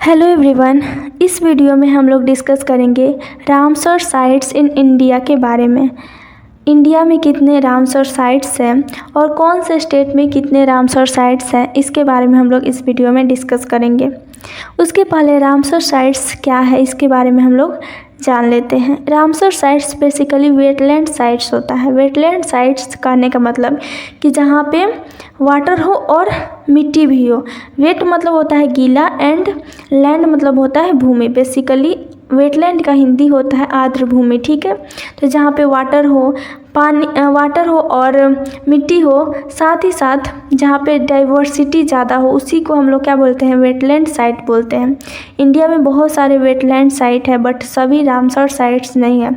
Hello everyone. इस video में हम लोग डिस्कस करेंगे रामसर साइट्स इन इंडिया के बारे में। इंडिया में कितने रामसर साइट्स हैं और कौन से स्टेट में कितने रामसर साइट्स हैं, इसके बारे में हम लोग इस वीडियो में डिस्कस करेंगे। उसके पहले रामसर साइट्स क्या है इसके बारे में हम लोग जान लेते हैं। Ramsar sites basically wetland sites होता है। वेटलैंड साइट्स कहने का मतलब कि जहाँ पे वाटर हो और मिट्टी भी हो। वेट मतलब होता है गीला एंड लैंड मतलब होता है भूमि। बेसिकली वेटलैंड का हिंदी होता है आर्द्र भूमि, ठीक है। तो जहाँ पे वाटर हो, वाटर हो और मिट्टी हो, साथ ही साथ जहाँ पे डाइवर्सिटी ज़्यादा हो, उसी को हम लोग क्या बोलते हैं, वेटलैंड साइट बोलते हैं। इंडिया में बहुत सारे वेटलैंड साइट है, बट सभी रामसर साइट्स नहीं है,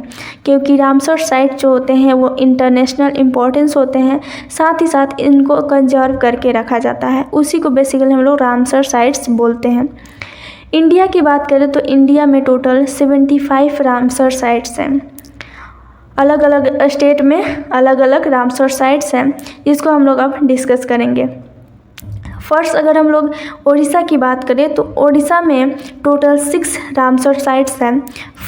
क्योंकि रामसर साइट जो होते हैं वो इंटरनेशनल इम्पोर्टेंस होते हैं। साथ ही साथ इनको कंजर्व करके रखा जाता है, उसी को बेसिकली हम लोग रामसर साइट्स बोलते हैं। इंडिया की बात करें तो इंडिया में टोटल 75 रामसर साइट्स हैं। अलग अलग स्टेट में अलग अलग रामसर साइट्स हैं, जिसको हम लोग अब डिस्कस करेंगे। फर्स्ट अगर हम लोग उड़ीसा की बात करें तो उड़ीसा में टोटल 6 रामसर साइट्स हैं।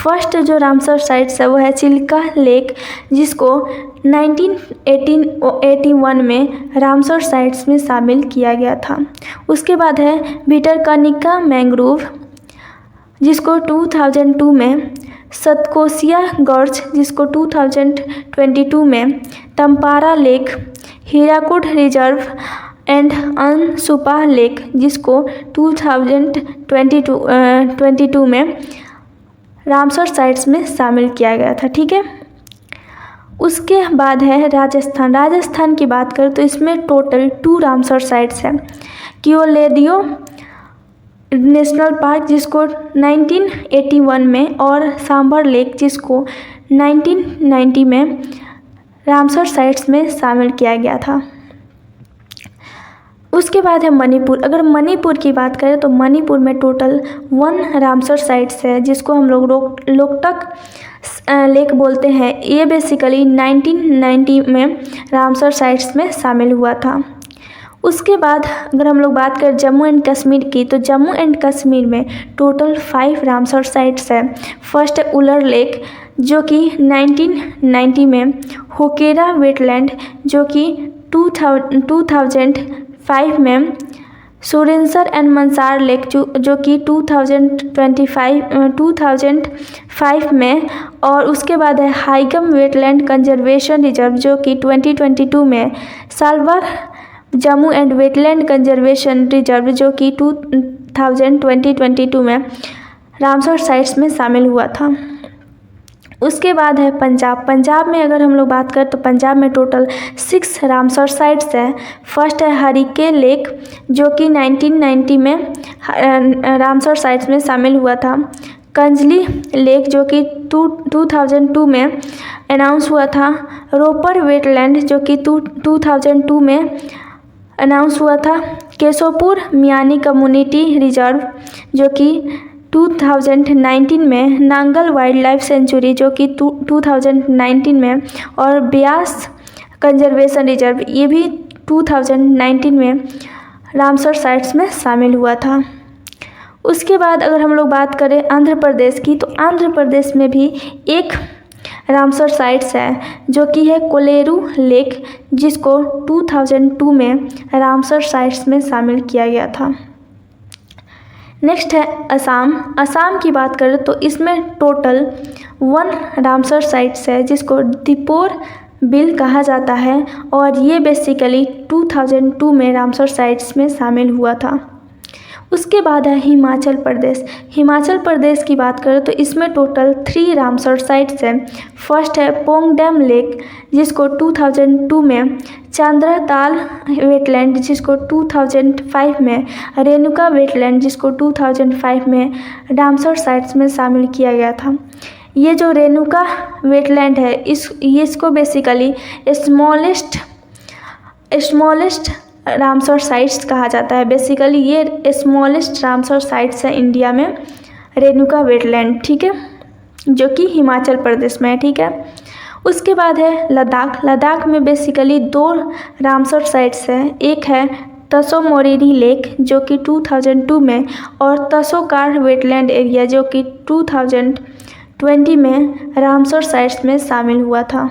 फर्स्ट जो रामसर साइट्स है वो है चिल्का लेक, जिसको 1981 में रामसर साइट्स में शामिल किया गया था। उसके बाद है भितरकनिका मैंग्रोव, जिसको 2002 में, सतकोसिया गॉर्ज जिसको 2022 में, Tampara lake, Hirakud reserve and Ansupa lake जिसको 2022 में रामसर साइट्स में शामिल किया गया था, ठीक है। उसके बाद है राजस्थान। राजस्थान की बात करें तो इसमें टोटल 2 रामसर साइट्स हैं। कियोलेदियो नेशनल पार्क जिसको 1981 में, और सांभर लेक जिसको 1990 में रामसर साइट्स में शामिल किया गया था। उसके बाद है मणिपुर। अगर मणिपुर की बात करें तो मणिपुर में टोटल 1 रामसर साइट्स है, जिसको हम लोग लोकटक लेक बोलते हैं। ये बेसिकली 1990 में रामसर साइट्स में शामिल हुआ था। उसके बाद अगर हम लोग बात करें जम्मू एंड कश्मीर की, तो जम्मू एंड कश्मीर में टोटल 5 रामसर साइट्स है। फर्स्ट है उलर लेक जो कि 1990 में, होकेरा वेटलैंड जो कि 2005 में, सुरेंसर एंड मंसार लेक जो कि 2005 में, और उसके बाद है हाइगम वेटलैंड कंजर्वेशन रिजर्व जो कि 2022 में, सालवर Jammu and wetland conservation reserve जो कि 2022 में रामसर साइट्स में शामिल हुआ था। उसके बाद है पंजाब। पंजाब में अगर हम लोग बात करें तो पंजाब में टोटल 6 रामसर साइट्स हैं। फर्स्ट है हरिके लेक जो कि 1990 में रामसर साइट्स में शामिल हुआ था। कंजली लेक जो कि 2002 में अनाउंस हुआ था। रोपर वेटलैंड जो कि 2002 में अनाउंस हुआ था। केशोपुर मियानी कम्युनिटी रिजर्व जो कि 2019 में, नांगल वाइल्ड लाइफ सेंचुरी जो कि 2019 में, और ब्यास कंजर्वेशन रिजर्व ये भी 2019 में रामसर साइट्स में शामिल हुआ था। उसके बाद अगर हम लोग बात करें आंध्र प्रदेश की, तो आंध्र प्रदेश में भी एक रामसर साइट्स है जो कि है कोलेरू लेक, जिसको 2002 में रामसर साइट्स में शामिल किया गया था। नेक्स्ट है असम। असम की बात करें तो इसमें टोटल 1 रामसर साइट्स है, जिसको दीपोर बिल कहा जाता है, और ये बेसिकली 2002 में रामसर साइट्स में शामिल हुआ था। उसके बाद है हिमाचल प्रदेश। हिमाचल प्रदेश की बात करें तो इसमें टोटल 3 रामसर साइट्स हैं। फर्स्ट है पोंगडैम लेक जिसको 2002 में, चांद्रताल वेटलैंड जिसको 2005 में, रेणुका वेटलैंड जिसको 2005 में रामसर साइट्स में शामिल किया गया था। ये जो रेणुका वेटलैंड है इसको बेसिकली स्मॉलेस्ट रामसर साइट्स कहा जाता है। बेसिकली ये स्मॉलेस्ट रामसर साइट्स है इंडिया में, रेणुका वेटलैंड, ठीक है, जो कि हिमाचल प्रदेश में है, ठीक है। उसके बाद है लद्दाख। लद्दाख में बेसिकली 2 रामसर साइट्स हैं। एक है तसो मोरिरी लेक जो कि 2002 में, और तसो कार वेटलैंड एरिया जो कि 2020 में रामसर साइट्स में शामिल हुआ था।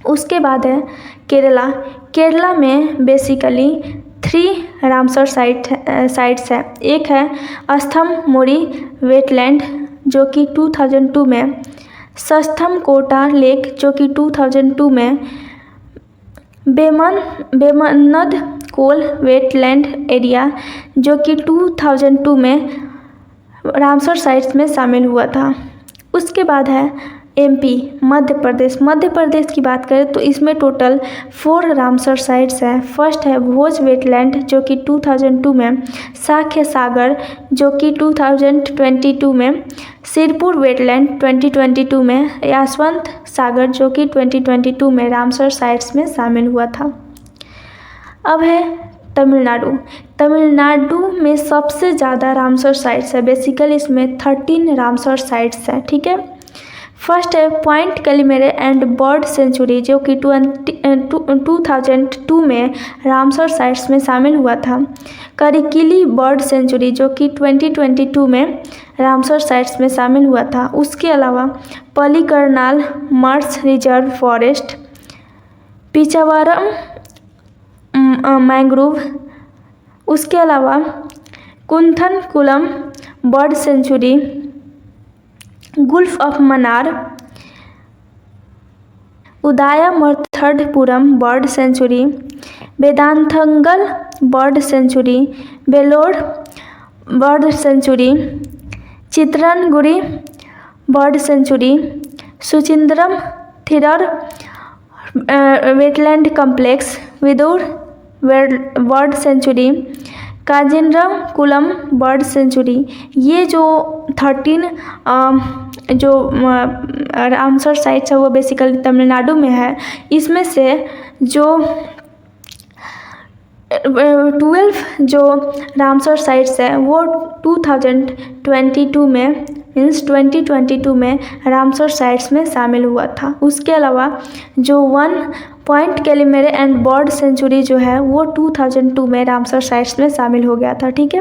उसके बाद है केरला। केरला में बेसिकली 3 रामसर साइट्स है। एक है अस्थममुरी वेटलैंड जो कि 2002 में, सस्थमकोटा लेक जो कि 2002 में, बेमनद कोल वेटलैंड एरिया जो कि 2002 में रामसर साइट्स में शामिल हुआ था। उसके बाद है एमपी मध्य प्रदेश। मध्य प्रदेश की बात करें तो इसमें टोटल 4 रामसर साइट्स हैं। फर्स्ट है भोज वेटलैंड जो कि 2002 में, साख्य सागर जो कि 2022 में, सिरपुर वेटलैंड 2022 में, यशवंत सागर जो कि 2022 में रामसर साइट्स में शामिल हुआ था। अब है तमिलनाडु। तमिलनाडु में सबसे ज़्यादा रामसर साइट्स है। बेसिकली इसमें 13 रामसर साइट्स हैं। ठीक है, फर्स्ट है पॉइंट कैलिमेरे एंड बर्ड सेंचुरी जो कि 2002 में रामसर साइट्स में शामिल हुआ था। करिकिली बर्ड सेंचुरी जो कि 2022 में रामसर साइट्स में शामिल हुआ था। उसके अलावा Pallikaranai marsh reserve forest, Pichavaram mangrove, उसके अलावा Koonthankulam bird sanctuary, gulf of Mannar, Udhayamarthandapuram bird sanctuary, Vedanthangal bird sanctuary, Vellode bird sanctuary, Chitrangudi bird sanctuary, Suchindram Theroor wetland complex, Vaduvur bird sanctuary, Kanjirankulam bird sanctuary. ये जो 13 जो रामसर साइट्स है वो बेसिकली तमिलनाडु में है। इसमें से जो 12 जो रामसर साइट्स है वो 2022 में रामसर साइट्स में शामिल हुआ था। उसके अलावा जो 1 पॉइंट कैलिमेरे एंड बर्ड सेंचुरी जो है वो 2002 में रामसर साइट्स में शामिल हो गया था। ठीक है,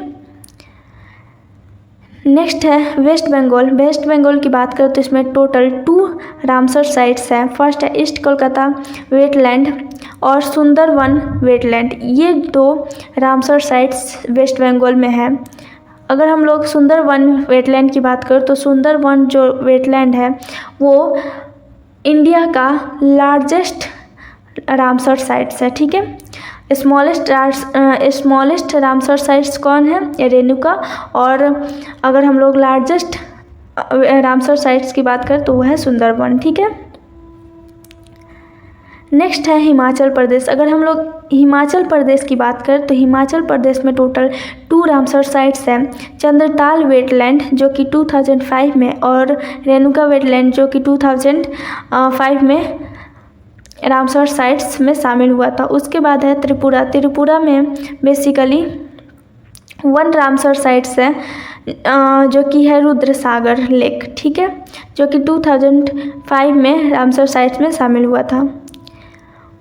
नेक्स्ट है वेस्ट बंगाल। वेस्ट बंगाल की बात करें तो इसमें टोटल 2 रामसर साइट्स हैं। फर्स्ट है ईस्ट कोलकाता वेटलैंड और सुंदरवन वेटलैंड। ये 2 रामसर साइट्स वेस्ट बंगाल में है। अगर हम लोग सुंदरवन वेटलैंड की बात करें तो सुंदरवन जो वेटलैंड है वो इंडिया का लार्जेस्ट रामसर साइट्स है। ठीक है, स्मॉलेस्ट रामसर साइट्स कौन है? रेणुका। और अगर हम लोग लार्जेस्ट रामसर साइट्स की बात करें तो वह है सुंदरवन। ठीक है, नेक्स्ट है हिमाचल प्रदेश। अगर हम लोग हिमाचल प्रदेश की बात करें तो हिमाचल प्रदेश में टोटल 2 रामसर साइट्स हैं। चंद्रताल वेटलैंड जो कि 2005 में और रेणुका वेटलैंड जो कि 2005 में रामसर साइट्स में शामिल हुआ था। उसके बाद है त्रिपुरा। त्रिपुरा में बेसिकली 1 रामसर साइट्स है जो कि है रुद्रसागर लेक। ठीक है, जो कि 2005 में रामसर साइट्स में शामिल हुआ था।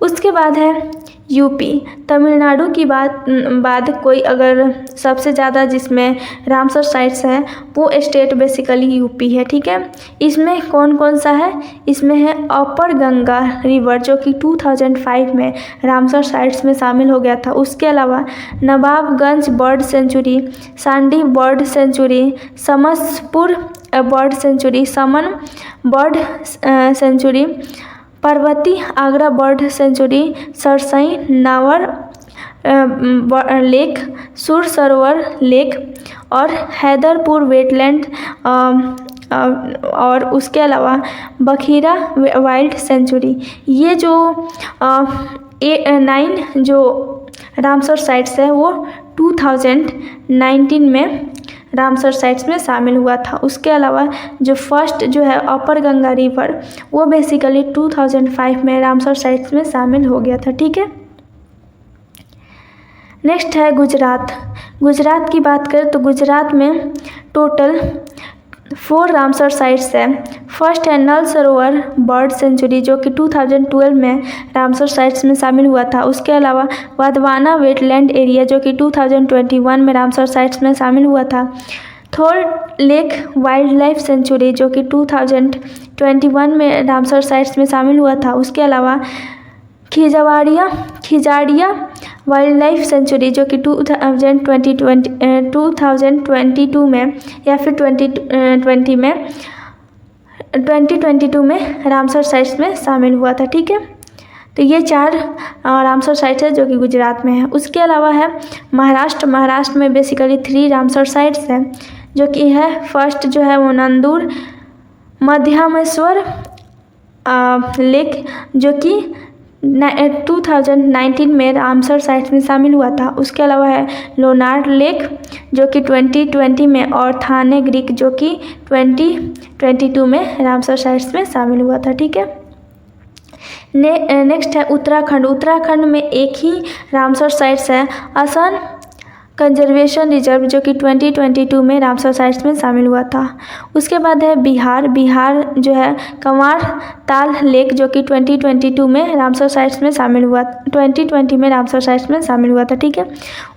उसके बाद है यूपी। तमिलनाडु की बाद कोई अगर सबसे ज़्यादा जिसमें रामसर साइट्स हैं वो स्टेट बेसिकली यूपी है। ठीक है, इसमें कौन कौन सा है? इसमें है अपर गंगा रिवर जो कि 2005 में रामसर साइट्स में शामिल हो गया था। उसके अलावा Nawabganj bird sanctuary, Sandi bird sanctuary, Samaspur bird sanctuary, Saman bird sanctuary, Parvati Agra bird sanctuary, Sarsai Nawar lake, Sur Sarovar lake और हैदरपुर वेटलैंड और उसके अलावा बखीरा वाइल्ड सेंचुरी। ये जो 9 जो रामसर साइट्स है वो 2019 में रामसर साइट्स में शामिल हुआ था। उसके अलावा जो फर्स्ट जो है अपर गंगा रिवर वो बेसिकली 2005 में रामसर साइट्स में शामिल हो गया था। ठीक है, नेक्स्ट है गुजरात। गुजरात की बात करें तो गुजरात में टोटल 4 रामसर साइट्स है। फर्स्ट है नल सरोवर बर्ड सेंचुरी जो कि 2012 में रामसर साइट्स में शामिल हुआ था। उसके अलावा वाधवाना वेटलैंड एरिया जो कि 2021 में रामसर साइट्स में शामिल हुआ था। थोर लेक वाइल्ड लाइफ सेंचुरी जो कि 2021 में रामसर साइट्स में शामिल हुआ था। उसके अलावा खिजाड़िया वाइल्ड लाइफ सेंचुरी जो कि 2022 में या फिर 2022 में रामसर साइट्स में शामिल हुआ था। ठीक है, तो ये 4 रामसर साइट्स है जो कि गुजरात में है। उसके अलावा है महाराष्ट्र में बेसिकली 3 रामसर साइट्स हैं जो कि है फर्स्ट जो है वो नंदूर मध्यमेश्वर लेक जो कि 2019 में रामसर साइट्स में शामिल हुआ था। उसके अलावा है लोनार लेक जो कि 2020 में और थाने ग्रीक जो कि 2022 में रामसर साइट्स में शामिल हुआ था। ठीक है, नेक्स्ट है उत्तराखंड में एक ही रामसर साइट्स है असम कंजर्वेशन रिजर्व जो कि 2022 में रामसर साइट्स में शामिल हुआ था। उसके बाद है बिहार जो है कंवर ताल लेक जो कि 2022 में रामसर साइट्स में शामिल हुआ 2020 में रामसर साइट्स में शामिल हुआ था। ठीक है,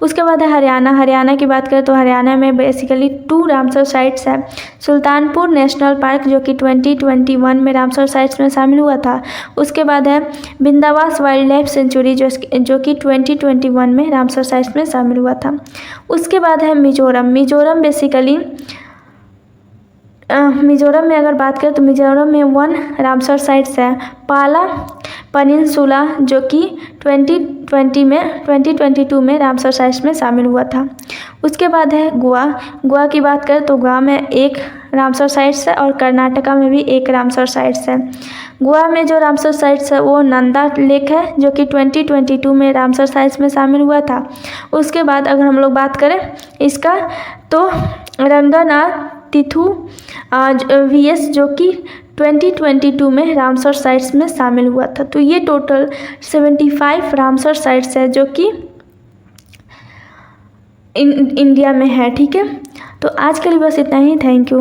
उसके बाद है हरियाणा की बात करें तो हरियाणा में बेसिकली 2 रामसर साइट्स है। सुल्तानपुर नेशनल पार्क जो कि 2021 में रामसर साइट्स में शामिल हुआ था। उसके बाद है बिंदावास वाइल्ड लाइफ सेंचुरी जो कि 2021 में रामसर साइट्स में शामिल हुआ था। उसके बाद है मिजोरम बेसिकली मिजोरम में अगर बात करें तो मिजोरम में 1 रामसर साइट्स है पाला पनिनसुला जो कि 2022 में रामसर साइट्स में शामिल हुआ था। उसके बाद है गोवा की बात करें तो गोवा में 1 रामसर साइट्स है और कर्नाटका में भी 1 रामसर साइट्स है। गोवा में जो रामसर साइट्स है वो नंदा लेक है जो कि 2022 में रामसर साइट्स में शामिल हुआ था। उसके बाद अगर हम लोग बात करें इसका तो रंगनाथिथु VS जो कि 2022 में रामसर साइट्स में शामिल हुआ था। तो ये टोटल 75 रामसर साइट्स है जो कि इंडिया में है। ठीक है, तो आज के लिए बस इतना ही। Thank you.